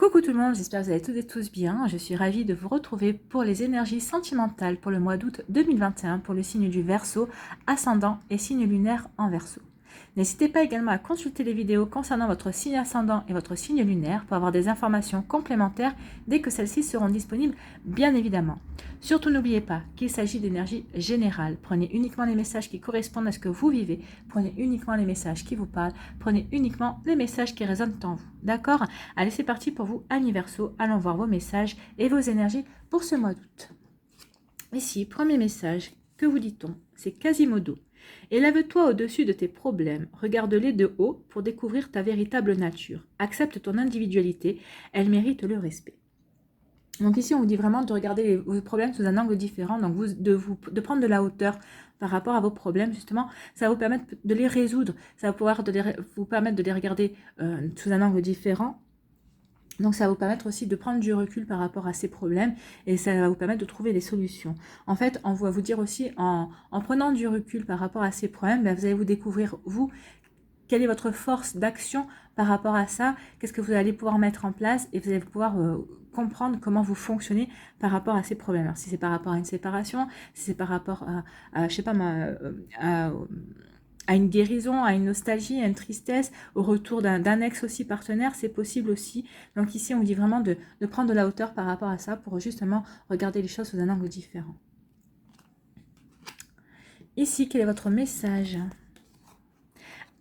Coucou tout le monde, j'espère que vous allez toutes et tous bien. Je suis ravie de vous retrouver pour les énergies sentimentales pour le mois d'août 2021 pour le signe du Verseau, ascendant et signe lunaire en Verseau. N'hésitez pas également à consulter les vidéos concernant votre signe ascendant et votre signe lunaire pour avoir des informations complémentaires dès que celles-ci seront disponibles, bien évidemment. Surtout n'oubliez pas qu'il s'agit d'énergie générale. Prenez uniquement les messages qui correspondent à ce que vous vivez. Prenez uniquement les messages qui vous parlent. Prenez uniquement les messages qui résonnent en vous. D'accord? Allez, c'est parti pour vous, amis Verseau. Allons voir vos messages et vos énergies pour ce mois d'août. Ici, premier message, que vous dit-on? C'est Quasimodo. Élève-toi au-dessus de tes problèmes, regarde-les de haut pour découvrir ta véritable nature. Accepte ton individualité, elle mérite le respect. Donc ici, on vous dit vraiment de regarder vos problèmes sous un angle différent, donc de prendre de la hauteur par rapport à vos problèmes, justement, ça va vous permettre de les résoudre, ça va pouvoir vous permettre de les regarder sous un angle différent. Donc ça va vous permettre aussi de prendre du recul par rapport à ces problèmes et ça va vous permettre de trouver des solutions. En fait, on va vous dire aussi, en prenant du recul par rapport à ces problèmes, ben, vous allez vous découvrir, vous, quelle est votre force d'action par rapport à ça, qu'est-ce que vous allez pouvoir mettre en place et vous allez pouvoir comprendre comment vous fonctionnez par rapport à ces problèmes. Alors, si c'est par rapport à une séparation, si c'est par rapport je sais pas moi, à une guérison, à une nostalgie, à une tristesse, au retour d'un ex aussi partenaire, c'est possible aussi. Donc ici, on vous dit vraiment de prendre de la hauteur par rapport à ça pour justement regarder les choses sous un angle différent. Ici, quel est votre message ?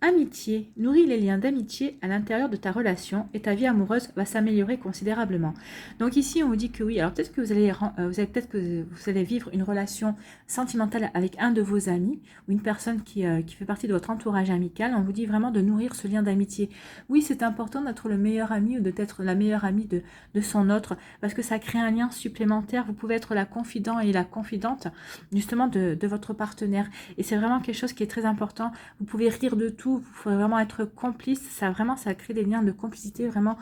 Amitié, nourris les liens d'amitié à l'intérieur de ta relation et ta vie amoureuse va s'améliorer considérablement. Donc ici, on vous dit que oui, alors peut-être que vous allez vivre une relation sentimentale avec un de vos amis ou une personne qui fait partie de votre entourage amical. On vous dit vraiment de nourrir ce lien d'amitié. Oui, c'est important d'être le meilleur ami ou d'être la meilleure amie de son autre parce que ça crée un lien supplémentaire. Vous pouvez être la confident et la confidente justement de votre partenaire. Et c'est vraiment quelque chose qui est très important. Vous pouvez rire de tout. Vous pouvez vraiment être complice, ça crée des liens de complicité vraiment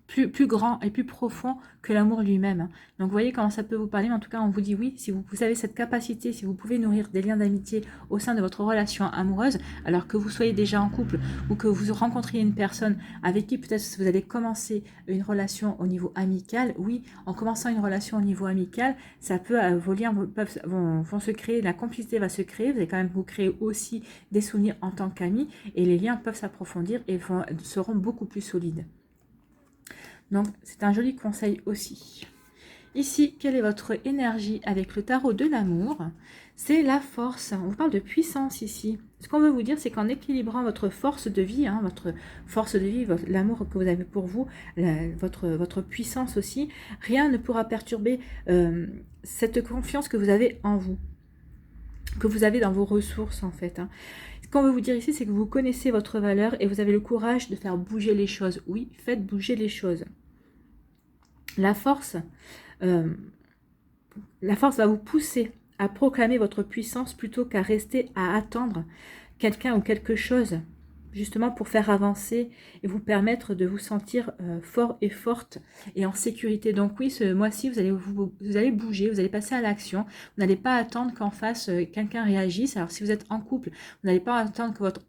plus grands et plus profonds que l'amour lui-même. Donc vous voyez comment ça peut vous parler, mais en tout cas on vous dit oui, si vous avez cette capacité, si vous pouvez nourrir des liens d'amitié au sein de votre relation amoureuse, alors que vous soyez déjà en couple ou que vous rencontriez une personne avec qui peut-être vous allez commencer une relation au niveau amical, oui, en commençant une relation au niveau amical, ça peut, vos liens vont se créer, la complicité va se créer, vous allez quand même vous créer aussi des souvenirs en tant qu'amis et les liens peuvent s'approfondir et seront beaucoup plus solides. Donc, c'est un joli conseil aussi. Ici, quelle est votre énergie avec le tarot de l'amour? C'est la force. On vous parle de puissance ici. Ce qu'on veut vous dire, c'est qu'en équilibrant votre force de vie, votre force de vie, l'amour que vous avez pour vous, votre puissance aussi, rien ne pourra perturber cette confiance que vous avez en vous, que vous avez dans vos ressources en fait. Ce qu'on veut vous dire ici, c'est que vous connaissez votre valeur et vous avez le courage de faire bouger les choses. Oui, faites bouger les choses. La force va vous pousser à proclamer votre puissance plutôt qu'à rester à attendre quelqu'un ou quelque chose, justement pour faire avancer et vous permettre de vous sentir fort et forte et en sécurité. Donc oui, ce mois-ci, vous allez bouger, vous allez passer à l'action. Vous n'allez pas attendre qu'en face, quelqu'un réagisse. Alors si vous êtes en couple, vous n'allez pas attendre que votre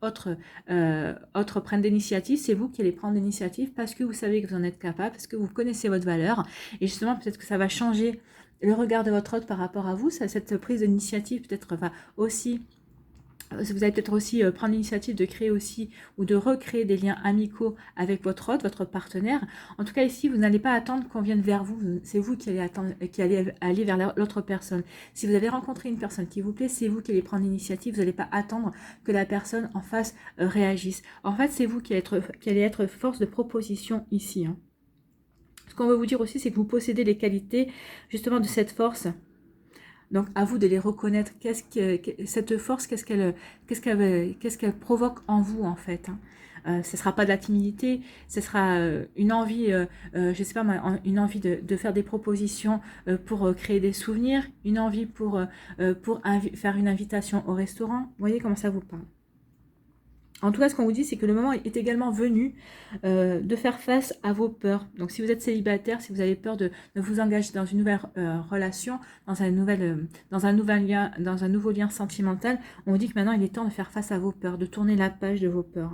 autre prenne l'initiative. C'est vous qui allez prendre l'initiative parce que vous savez que vous en êtes capable, parce que vous connaissez votre valeur. Et justement, peut-être que ça va changer le regard de votre autre par rapport à vous. Cette prise d'initiative peut-être va aussi... Vous allez peut-être aussi prendre l'initiative de créer aussi ou de recréer des liens amicaux avec votre autre, votre partenaire. En tout cas, ici, vous n'allez pas attendre qu'on vienne vers vous. C'est vous qui allez aller vers l'autre personne. Si vous avez rencontré une personne qui vous plaît, c'est vous qui allez prendre l'initiative. Vous n'allez pas attendre que la personne en face réagisse. En fait, c'est vous qui allez être force de proposition ici. Ce qu'on veut vous dire aussi, c'est que vous possédez les qualités justement de cette force. Donc, à vous de les reconnaître. Cette force, qu'est-ce qu'elle provoque en vous, en fait. Ce ne sera pas de la timidité, ce sera une envie, je sais pas moi, une envie de faire des propositions pour créer des souvenirs, une envie pour faire une invitation au restaurant. Vous voyez comment ça vous parle. En tout cas, ce qu'on vous dit, c'est que le moment est également venu de faire face à vos peurs. Donc, si vous êtes célibataire, si vous avez peur de vous engager dans une nouvelle relation, dans un nouveau lien sentimental, on vous dit que maintenant, il est temps de faire face à vos peurs, de tourner la page de vos peurs.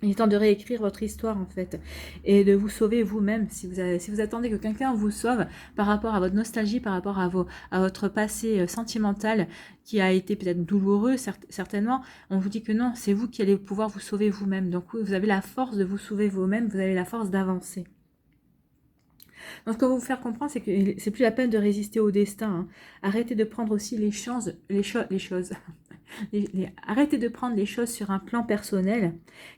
Il est temps de réécrire votre histoire en fait et de vous sauver vous-même. Si vous attendez que quelqu'un vous sauve par rapport à votre nostalgie, par rapport à votre passé sentimental qui a été peut-être douloureux certainement, on vous dit que non, c'est vous qui allez pouvoir vous sauver vous-même. Donc oui, vous avez la force de vous sauver vous-même, vous avez la force d'avancer. Donc, ce qu'on va vous faire comprendre, c'est que c'est plus la peine de résister au destin. Hein. Arrêtez de prendre aussi les choses. Arrêtez de prendre les choses sur un plan personnel,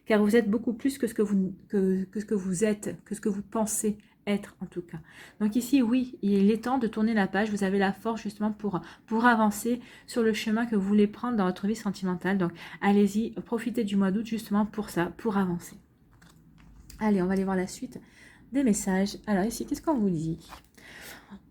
car vous êtes beaucoup plus que ce que vous êtes, que ce que vous pensez être en tout cas. Donc ici, oui, il est temps de tourner la page. Vous avez la force justement pour avancer sur le chemin que vous voulez prendre dans votre vie sentimentale. Donc allez-y, profitez du mois d'août justement pour ça, pour avancer. Allez, on va aller voir la suite des messages. Alors ici, qu'est-ce qu'on vous dit?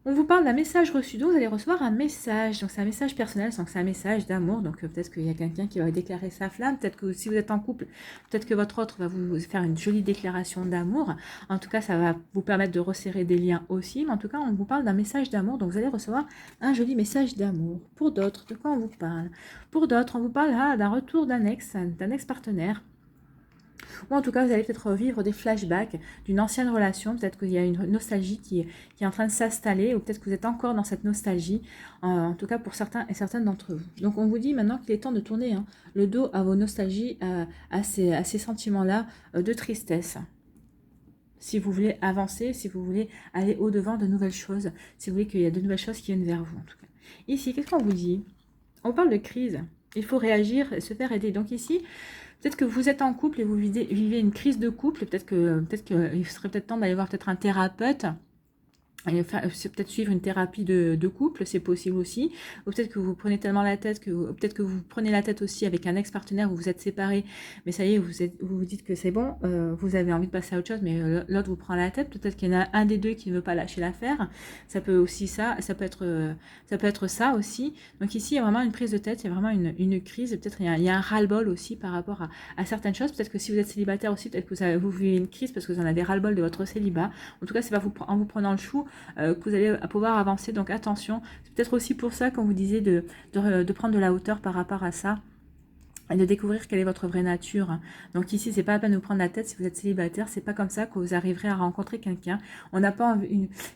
On vous parle d'un message reçu, donc vous allez recevoir un message. Donc c'est un message personnel, donc c'est un message d'amour. Donc peut-être qu'il y a quelqu'un qui va déclarer sa flamme. Peut-être que si vous êtes en couple, peut-être que votre autre va vous faire une jolie déclaration d'amour. En tout cas, ça va vous permettre de resserrer des liens aussi. Mais en tout cas, on vous parle d'un message d'amour. Donc vous allez recevoir un joli message d'amour. Pour d'autres, de quoi on vous parle? Pour d'autres, on vous parle d'un retour d'un ex-partenaire. Ou en tout cas, vous allez peut-être revivre des flashbacks d'une ancienne relation. Peut-être qu'il y a une nostalgie qui est en train de s'installer, ou peut-être que vous êtes encore dans cette nostalgie, en tout cas pour certains et certaines d'entre vous. Donc on vous dit maintenant qu'il est temps de tourner le dos à vos nostalgies, à ces sentiments-là de tristesse. Si vous voulez avancer, si vous voulez aller au-devant de nouvelles choses, si vous voulez qu'il y a de nouvelles choses qui viennent vers vous en tout cas. Ici, qu'est-ce qu'on vous dit? On parle de crise. Il faut réagir et se faire aider. Donc ici, peut-être que vous êtes en couple et vous vivez une crise de couple. Peut-être qu'il serait peut-être temps d'aller voir peut-être un thérapeute. Peut-être suivre une thérapie de couple, c'est possible aussi. Ou peut-être que vous prenez tellement la tête, peut-être que vous prenez la tête aussi avec un ex-partenaire, vous vous êtes séparés, mais ça y est, vous vous dites que c'est bon, vous avez envie de passer à autre chose, mais l'autre vous prend la tête. Peut-être qu'il y en a un des deux qui ne veut pas lâcher l'affaire. Ça peut aussi ça peut être ça aussi. Donc ici, il y a vraiment une prise de tête, il y a vraiment une crise. Peut-être il y a un ras-le-bol aussi par rapport à certaines choses. Peut-être que si vous êtes célibataire aussi, peut-être que vous vivez une crise parce que vous en avez ras-le-bol de votre célibat. En tout cas, c'est pas en vous prenant le chou que vous allez pouvoir avancer. Donc attention, c'est peut-être aussi pour ça qu'on vous disait de prendre de la hauteur par rapport à ça et de découvrir quelle est votre vraie nature. Donc ici, c'est pas la peine de vous prendre la tête si vous êtes célibataire, c'est pas comme ça que vous arriverez à rencontrer quelqu'un. On n'a pas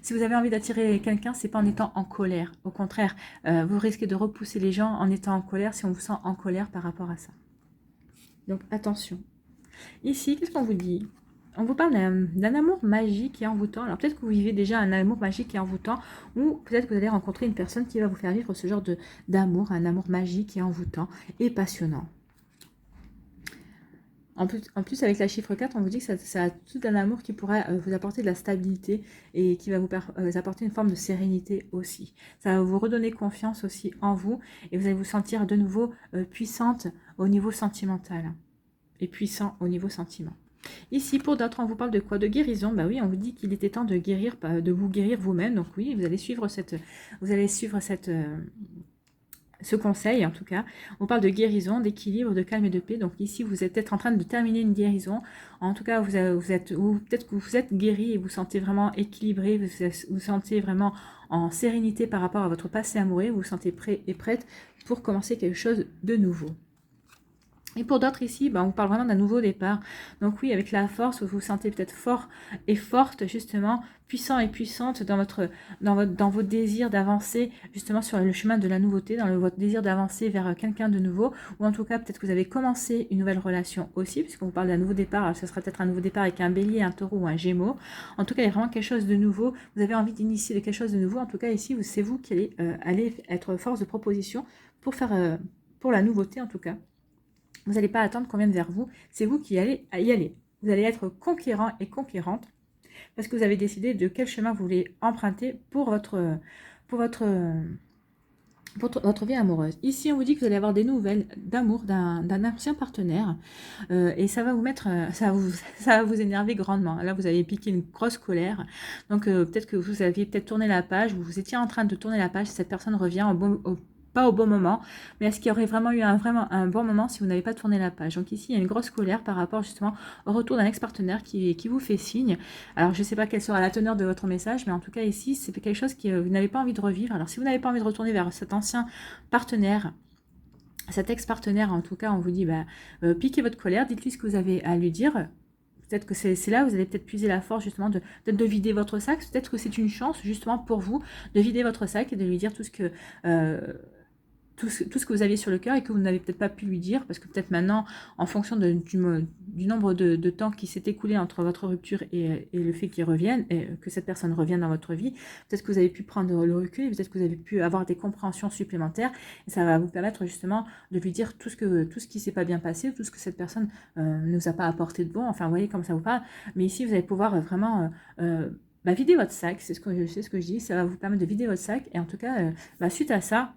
si vous avez envie d'attirer quelqu'un, c'est pas en étant en colère. Au contraire, vous risquez de repousser les gens en étant en colère si on vous sent en colère par rapport à ça. Donc attention. Ici, qu'est-ce qu'on vous dit? On vous parle d'un amour magique qui est envoûtant. Alors peut-être que vous vivez déjà un amour magique qui est envoûtant, ou peut-être que vous allez rencontrer une personne qui va vous faire vivre ce genre d'amour, un amour magique qui est envoûtant et passionnant. En plus, avec la chiffre 4, on vous dit que ça a tout un amour qui pourrait vous apporter de la stabilité et qui va vous apporter une forme de sérénité aussi. Ça va vous redonner confiance aussi en vous et vous allez vous sentir de nouveau puissante au niveau sentimental et puissant au niveau sentiment. Ici, pour d'autres, on vous parle de quoi? De guérison. Bah oui, on vous dit qu'il était temps de de vous guérir vous-même. Donc oui, vous allez suivre ce conseil, en tout cas. On parle de guérison, d'équilibre, de calme et de paix. Donc ici, vous êtes peut-être en train de terminer une guérison. En tout cas, peut-être que vous êtes guéri et vous sentez vraiment équilibré, vous sentez vraiment en sérénité par rapport à votre passé amoureux. Vous vous sentez prêt et prête pour commencer quelque chose de nouveau. Et pour d'autres ici, on vous parle vraiment d'un nouveau départ. Donc oui, avec la force, vous vous sentez peut-être fort et forte, justement, puissant et puissante dans vos désirs d'avancer, justement, sur le chemin de la nouveauté, votre désir d'avancer vers quelqu'un de nouveau. Ou en tout cas, peut-être que vous avez commencé une nouvelle relation aussi, puisqu'on vous parle d'un nouveau départ. Alors, ce sera peut-être un nouveau départ avec un bélier, un taureau ou un gémeau. En tout cas, il y a vraiment quelque chose de nouveau. Vous avez envie d'initier de quelque chose de nouveau. En tout cas, ici, c'est vous qui allez être force de proposition pour la nouveauté, en tout cas. Vous n'allez pas attendre qu'on vienne vers vous, c'est vous qui allez y aller. Vous allez être conquérant et conquérante parce que vous avez décidé de quel chemin vous voulez emprunter pour votre vie amoureuse. Ici, on vous dit que vous allez avoir des nouvelles d'amour d'un ancien partenaire et ça va vous énerver grandement. Là, vous avez piqué une grosse colère. Donc, peut-être que vous aviez tourné la page, vous étiez en train de tourner la page, cette personne revient pas au bon moment, mais est-ce qu'il y aurait vraiment eu un bon moment si vous n'avez pas tourné la page? Donc ici, il y a une grosse colère par rapport justement au retour d'un ex-partenaire qui vous fait signe. Alors, je ne sais pas quelle sera la teneur de votre message, mais en tout cas, ici, c'est quelque chose que vous n'avez pas envie de revivre. Alors, si vous n'avez pas envie de retourner vers cet ancien partenaire, cet ex-partenaire, en tout cas, on vous dit, bah, piquez votre colère, dites-lui ce que vous avez à lui dire. Peut-être que c'est là où vous allez peut-être puiser la force justement de vider votre sac. Peut-être que c'est une chance justement pour vous de vider votre sac et de lui dire tout ce que... tout ce que vous aviez sur le cœur et que vous n'avez peut-être pas pu lui dire, parce que peut-être maintenant, en fonction du nombre de temps qui s'est écoulé entre votre rupture et le fait qu'il revienne, et que cette personne revienne dans votre vie, peut-être que vous avez pu prendre le recul, et peut-être que vous avez pu avoir des compréhensions supplémentaires, et ça va vous permettre justement de lui dire tout ce qui s'est pas bien passé, tout ce que cette personne ne nous a pas apporté de bon, enfin vous voyez comme ça vous parle, mais ici vous allez pouvoir vraiment... vider votre sac, c'est ce que je dis, ça va vous permettre de vider votre sac, et en tout cas, suite à ça,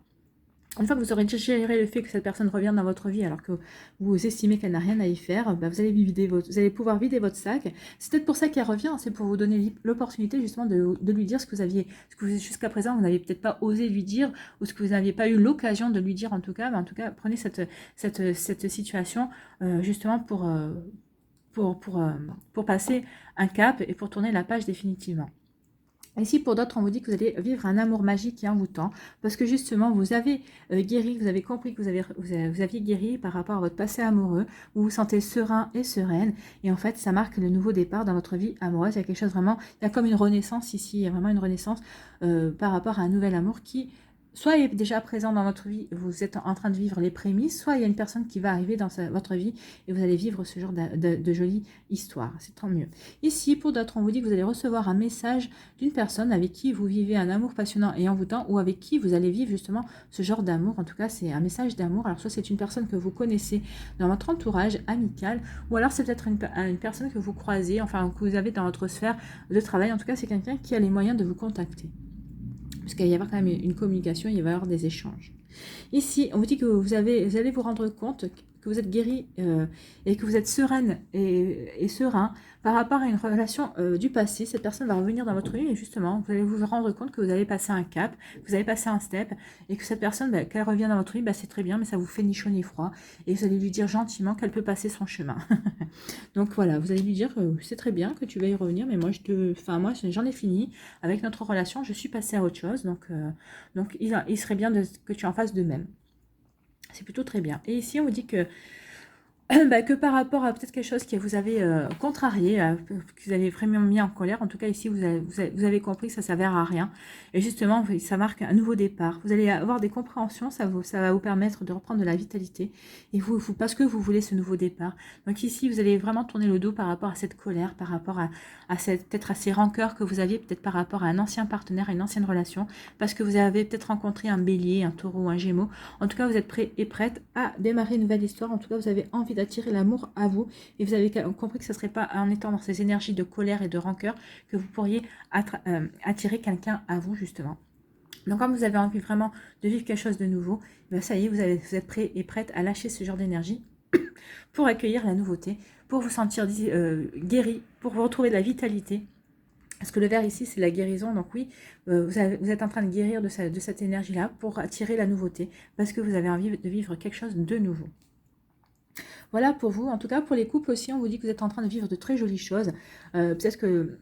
une fois que vous aurez géré le fait que cette personne revienne dans votre vie alors que vous estimez qu'elle n'a rien à y faire, vous allez pouvoir vider votre sac. C'est peut-être pour ça qu'elle revient, c'est pour vous donner l'opportunité justement de lui dire ce que jusqu'à présent vous n'avez peut-être pas osé lui dire, ou ce que vous n'aviez pas eu l'occasion de lui dire en tout cas. Mais en tout cas, prenez cette situation justement pour passer un cap et pour tourner la page définitivement. Ici, pour d'autres, on vous dit que vous allez vivre un amour magique qui est envoûtant, parce que justement, vous avez guéri, vous avez compris que vous aviez guéri par rapport à votre passé amoureux, vous vous sentez serein et sereine, et en fait, ça marque le nouveau départ dans votre vie amoureuse. Il y a quelque chose vraiment, il y a comme une renaissance ici, il y a vraiment une renaissance par rapport à un nouvel amour qui... Soit il est déjà présent dans votre vie, vous êtes en train de vivre les prémices, soit il y a une personne qui va arriver dans votre vie et vous allez vivre ce genre de jolie histoire. C'est tant mieux. Ici, pour d'autres, on vous dit que vous allez recevoir un message d'une personne avec qui vous vivez un amour passionnant et envoûtant, ou avec qui vous allez vivre justement ce genre d'amour. En tout cas, c'est un message d'amour. Alors, soit c'est une personne que vous connaissez dans votre entourage amical, ou alors c'est peut-être une personne que vous croisez, enfin, que vous avez dans votre sphère de travail. En tout cas, c'est quelqu'un qui a les moyens de vous contacter. Parce qu'il va y avoir quand même une communication, il va y avoir des échanges. Ici, on vous dit que vous allez vous rendre compte que vous êtes guéri et que vous êtes sereine et serein par rapport à une relation du passé. Cette personne va revenir dans votre vie et justement, vous allez vous rendre compte que vous avez passé un cap, que vous avez passé un step et que cette personne, qu'elle revient dans votre vie, c'est très bien, mais ça vous fait ni chaud ni froid. Et vous allez lui dire gentiment qu'elle peut passer son chemin. Donc voilà, vous allez lui dire que c'est très bien que tu vas y revenir, mais moi, moi j'en ai fini avec notre relation, je suis passée à autre chose. Donc il serait bien que tu en fasses de même. C'est plutôt très bien. Et ici, on vous dit que que par rapport à peut-être quelque chose que vous avez contrarié, que vous avez vraiment mis en colère, en tout cas ici vous avez compris que ça ne s'avère à rien. Et justement, ça marque un nouveau départ. Vous allez avoir des compréhensions, ça va vous permettre de reprendre de la vitalité. Et parce que vous voulez ce nouveau départ. Donc ici, vous allez vraiment tourner le dos par rapport à cette colère, par rapport peut-être à ces rancœurs que vous aviez, peut-être par rapport à un ancien partenaire, à une ancienne relation, parce que vous avez peut-être rencontré un bélier, un taureau, un gémeau. En tout cas, vous êtes prêt et prête à démarrer une nouvelle histoire. En tout cas, vous avez envie d'attirer l'amour à vous et vous avez compris que ce ne serait pas en étant dans ces énergies de colère et de rancœur que vous pourriez attirer quelqu'un à vous justement. Donc comme vous avez envie vraiment de vivre quelque chose de nouveau, ça y est, vous êtes prêt et prête à lâcher ce genre d'énergie pour accueillir la nouveauté, pour vous sentir guéri, pour vous retrouver de la vitalité. Parce que le vert ici, c'est la guérison. Donc oui, vous êtes en train de guérir de cette énergie-là pour attirer la nouveauté, parce que vous avez envie de vivre quelque chose de nouveau. Voilà pour vous. En tout cas, pour les couples aussi, on vous dit que vous êtes en train de vivre de très jolies choses. Peut-être que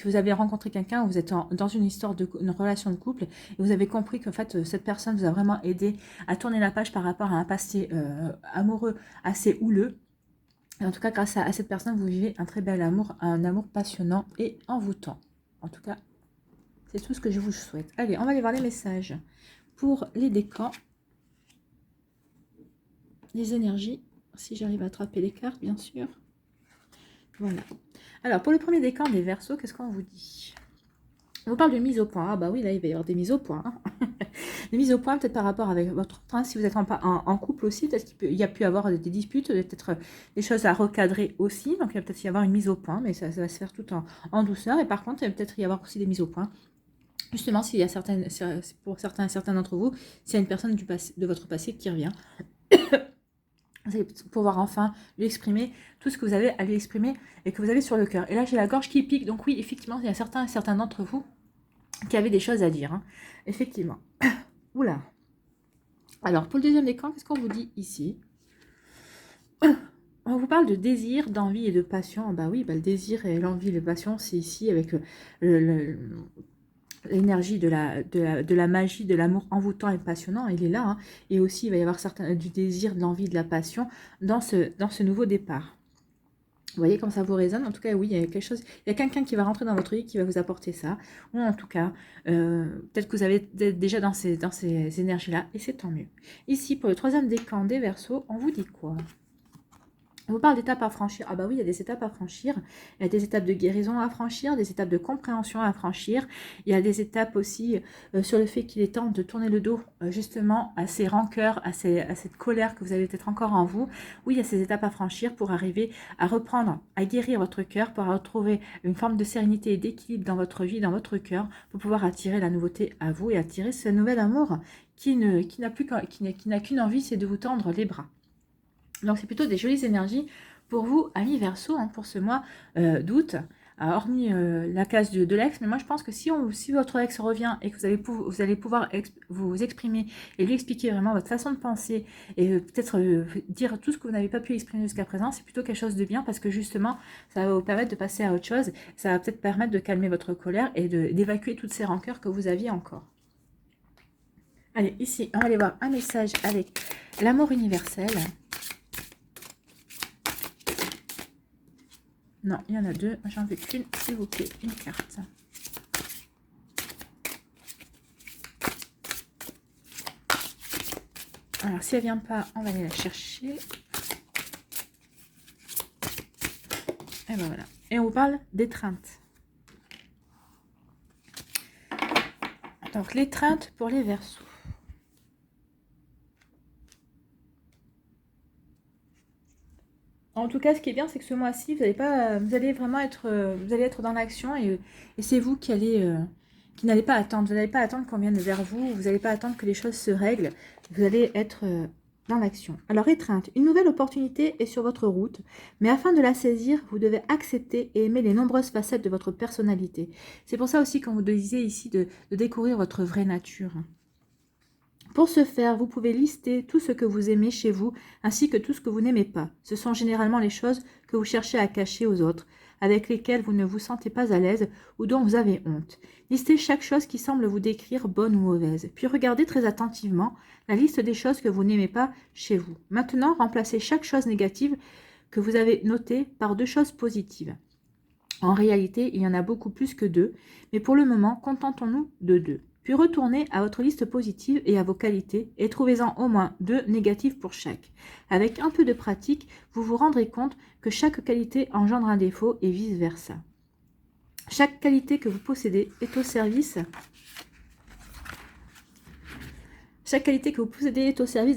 vous avez rencontré quelqu'un, vous êtes dans une histoire une relation de couple, et vous avez compris qu'en fait, cette personne vous a vraiment aidé à tourner la page par rapport à un passé amoureux assez houleux. Et en tout cas, grâce à cette personne, vous vivez un très bel amour, un amour passionnant et envoûtant. En tout cas, c'est tout ce que je vous souhaite. Allez, on va aller voir les messages pour les décans, les énergies, si j'arrive à attraper les cartes, bien sûr. Voilà. Alors, pour le premier décan des Verseaux, qu'est-ce qu'on vous dit? On vous parle de mise au point. Ah bah oui, là, il va y avoir des mises au point. Hein. Des mises au point, peut-être par rapport avec votre prince, si vous êtes en couple aussi, peut-être qu'il y a pu avoir des disputes, peut-être des choses à recadrer aussi. Donc, il va peut-être y avoir une mise au point, mais ça va se faire tout en douceur. Et par contre, il va peut-être y avoir aussi des mises au point. Justement, s'il y a pour certains d'entre vous, s'il y a une personne de votre passé qui revient, vous allez pouvoir enfin lui exprimer tout ce que vous avez à lui exprimer et que vous avez sur le cœur. Et là, j'ai la gorge qui pique. Donc oui, effectivement, il y a certains d'entre vous qui avaient des choses à dire. Hein. Effectivement. Oula. Alors, pour le deuxième décan, qu'est-ce qu'on vous dit ici? On vous parle de désir, d'envie et de passion. Bah oui, le désir et l'envie et la passion, c'est ici avec l'énergie de la magie, de l'amour envoûtant et passionnant, il est là. Hein. Et aussi, il va y avoir du désir, de l'envie, de la passion dans ce nouveau départ. Vous voyez comme ça vous résonne. En tout cas, oui, il y a quelque chose, il y a quelqu'un qui va rentrer dans votre vie qui va vous apporter ça. Ou en tout cas, peut-être que vous avez déjà dans ces énergies-là, et c'est tant mieux. Ici, pour le troisième décan des Verseaux, on vous dit quoi? On vous parle d'étapes à franchir. Ah bah oui, il y a des étapes à franchir. Il y a des étapes de guérison à franchir, des étapes de compréhension à franchir. Il y a des étapes aussi sur le fait qu'il est temps de tourner le dos justement à ces rancœurs, à cette colère que vous avez peut-être encore en vous. Oui, il y a ces étapes à franchir pour arriver à reprendre, à guérir votre cœur, pour retrouver une forme de sérénité et d'équilibre dans votre vie, dans votre cœur, pour pouvoir attirer la nouveauté à vous et attirer ce nouvel amour qui n'a qu'une envie, c'est de vous tendre les bras. Donc, c'est plutôt des jolies énergies pour vous, amis Verseau, hein, pour ce mois d'août, hormis la case de l'ex. Mais moi, je pense que si votre ex revient et que vous allez pouvoir vous exprimer et lui expliquer vraiment votre façon de penser et peut-être dire tout ce que vous n'avez pas pu exprimer jusqu'à présent, c'est plutôt quelque chose de bien parce que justement, ça va vous permettre de passer à autre chose. Ça va peut-être permettre de calmer votre colère et d'évacuer toutes ces rancœurs que vous aviez encore. Allez, ici, on va aller voir un message avec l'amour universel. Non, il y en a deux. J'en veux qu'une, s'il vous plaît. Une carte. Alors, si elle vient pas, on va aller la chercher. Et ben voilà. Et on vous parle d'étreinte. Donc, l'étreinte pour les Verseaux. En tout cas, ce qui est bien, c'est que ce mois-ci, vous allez vraiment être, vous allez être dans l'action et c'est vous qui n'allez pas attendre. Vous n'allez pas attendre qu'on vienne vers vous. Vous n'allez pas attendre que les choses se règlent. Vous allez être dans l'action. Alors, étreinte, une nouvelle opportunité est sur votre route, mais afin de la saisir, vous devez accepter et aimer les nombreuses facettes de votre personnalité. C'est pour ça aussi qu'on vous disait ici de découvrir votre vraie nature. Pour ce faire, vous pouvez lister tout ce que vous aimez chez vous, ainsi que tout ce que vous n'aimez pas. Ce sont généralement les choses que vous cherchez à cacher aux autres, avec lesquelles vous ne vous sentez pas à l'aise ou dont vous avez honte. Listez chaque chose qui semble vous décrire bonne ou mauvaise, puis regardez très attentivement la liste des choses que vous n'aimez pas chez vous. Maintenant, remplacez chaque chose négative que vous avez notée par deux choses positives. En réalité, il y en a beaucoup plus que deux, mais pour le moment, contentons-nous de deux. Puis retournez à votre liste positive et à vos qualités et trouvez-en au moins deux négatives pour chaque. Avec un peu de pratique, vous vous rendrez compte que chaque qualité engendre un défaut et vice-versa. Chaque qualité que vous possédez est au service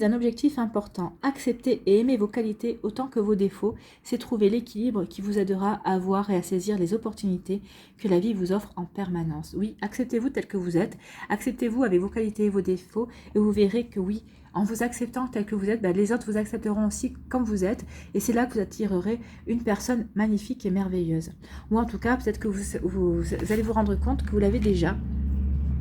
d'un objectif important. Accepter et aimer vos qualités autant que vos défauts, c'est trouver l'équilibre qui vous aidera à voir et à saisir les opportunités que la vie vous offre en permanence. Oui, acceptez-vous tel que vous êtes, acceptez-vous avec vos qualités et vos défauts, et vous verrez que oui, en vous acceptant tel que vous êtes, les autres vous accepteront aussi comme vous êtes, et c'est là que vous attirerez une personne magnifique et merveilleuse. Ou en tout cas, peut-être que vous allez vous rendre compte que vous l'avez déjà,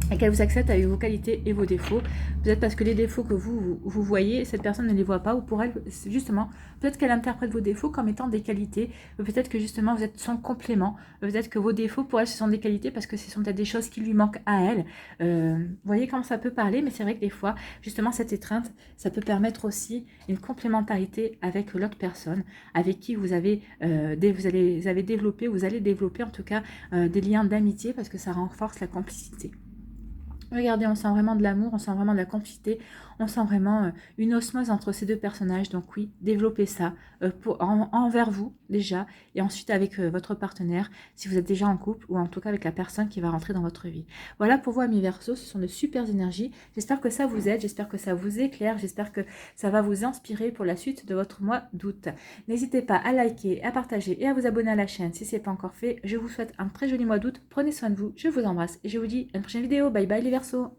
et qu'elle vous accepte avec vos qualités et vos défauts. Peut-être parce que les défauts que vous voyez, cette personne ne les voit pas, ou pour elle, justement, peut-être qu'elle interprète vos défauts comme étant des qualités, peut-être que justement vous êtes son complément, peut-être que vos défauts pour elle ce sont des qualités parce que ce sont peut-être des choses qui lui manquent à elle. Vous voyez comment ça peut parler, mais c'est vrai que des fois, justement cette étreinte, ça peut permettre aussi une complémentarité avec l'autre personne, avec qui vous allez développer en tout cas des liens d'amitié parce que ça renforce la complicité. Regardez, on sent vraiment de l'amour, on sent vraiment de la complicité, on sent vraiment une osmose entre ces deux personnages. Donc oui, développez ça envers vous déjà, et ensuite avec votre partenaire, si vous êtes déjà en couple, ou en tout cas avec la personne qui va rentrer dans votre vie. Voilà pour vous, amis Verseaux, ce sont de super énergies. J'espère que ça vous aide, j'espère que ça vous éclaire, j'espère que ça va vous inspirer pour la suite de votre mois d'août. N'hésitez pas à liker, à partager et à vous abonner à la chaîne si ce n'est pas encore fait. Je vous souhaite un très joli mois d'août, prenez soin de vous, je vous embrasse et je vous dis à une prochaine vidéo. Bye bye les Verseaux.